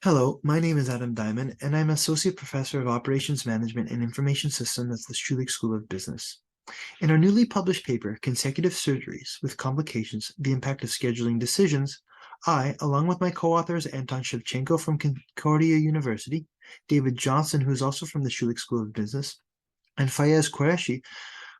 Hello, my name is Adam Diamant, and I'm Associate Professor of Operations Management and Information Systems at the Schulich School of Business. In our newly published paper, Consecutive Surgeries with Complications, the Impact of Scheduling Decisions, I, along with my co-authors Anton Shevchenko from Concordia University, David Johnston, who is also from the Schulich School of Business, and Fayez Quereshy,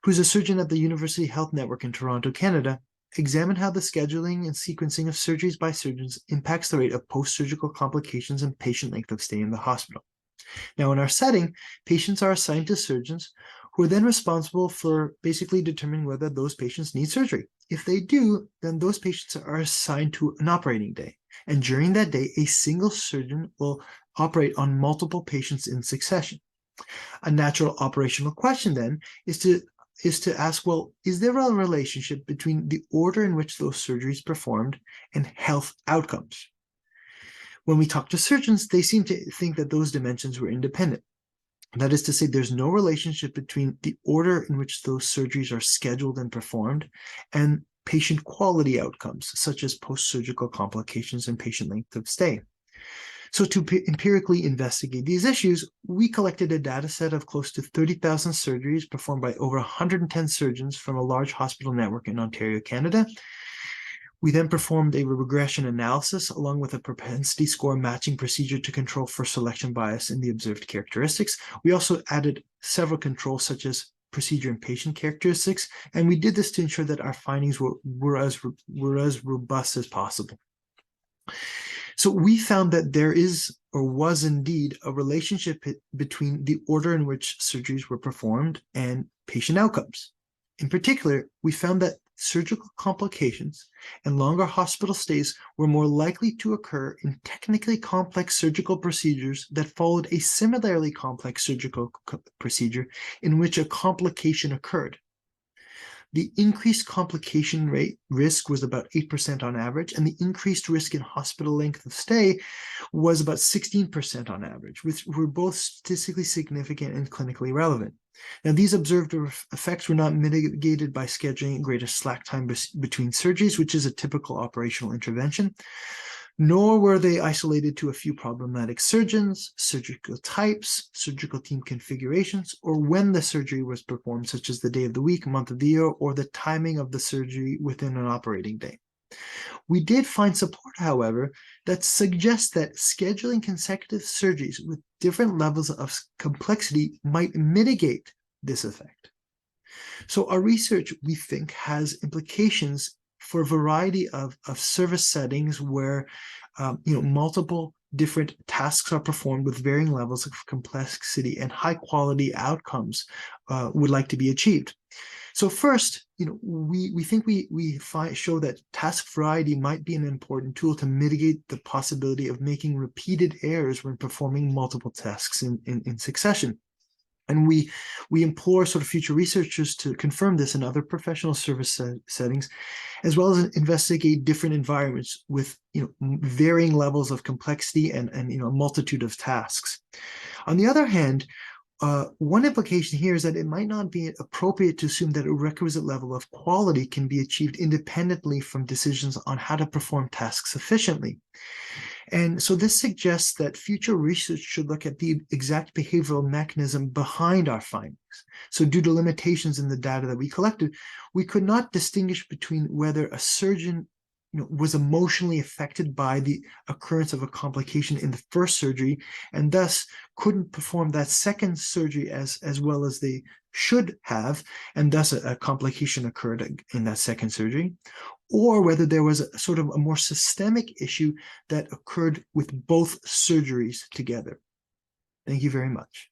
who's a surgeon at the University Health Network in Toronto, Canada, examine how the scheduling and sequencing of surgeries by surgeons impacts the rate of post-surgical complications and patient length of stay in the hospital. Now, in our setting, patients are assigned to surgeons who are then responsible for basically determining whether those patients need surgery. If they do, then those patients are assigned to an operating day. And during that day, a single surgeon will operate on multiple patients in succession. A natural operational question then is to ask, well, is there a relationship between the order in which those surgeries performed and health outcomes? When we talk to surgeons, they seem to think that those dimensions were independent. That is to say, there's no relationship between the order in which those surgeries are scheduled and performed and patient quality outcomes, such as post-surgical complications and patient length of stay. So to empirically investigate these issues, we collected a data set of close to 30,000 surgeries performed by over 110 surgeons from a large hospital network in Ontario, Canada. We then performed a regression analysis along with a propensity score matching procedure to control for selection bias in the observed characteristics. We also added several controls such as procedure and patient characteristics, and we did this to ensure that our findings were as robust as possible. So we found that there is or was indeed a relationship between the order in which surgeries were performed and patient outcomes. In particular, we found that surgical complications and longer hospital stays were more likely to occur in technically complex surgical procedures that followed a similarly complex surgical procedure in which a complication occurred. The increased complication rate risk was about 8% on average, and the increased risk in hospital length of stay was about 16% on average, which were both statistically significant and clinically relevant. Now, these observed effects were not mitigated by scheduling greater slack time between surgeries, which is a typical operational intervention, nor were they isolated to a few problematic surgeons, surgical types, surgical team configurations, or when the surgery was performed, such as the day of the week, month of the year, or the timing of the surgery within an operating day. We did find support, however, that suggests that scheduling consecutive surgeries with different levels of complexity might mitigate this effect. So our research, we think, has implications for a variety of service settings where multiple different tasks are performed with varying levels of complexity and high quality outcomes would like to be achieved. So first, we think we show that task variety might be an important tool to mitigate the possibility of making repeated errors when performing multiple tasks in succession. And we implore sort of future researchers to confirm this in other professional service settings, as well as investigate different environments with varying levels of complexity and a multitude of tasks. On the other hand, one implication here is that it might not be appropriate to assume that a requisite level of quality can be achieved independently from decisions on how to perform tasks efficiently. And so this suggests that future research should look at the exact behavioral mechanism behind our findings. So due to limitations in the data that we collected, we could not distinguish between whether a surgeon was emotionally affected by the occurrence of a complication in the first surgery and thus couldn't perform that second surgery as well as they should have, and thus a complication occurred in that second surgery, or whether there was a sort of a more systemic issue that occurred with both surgeries together. Thank you very much.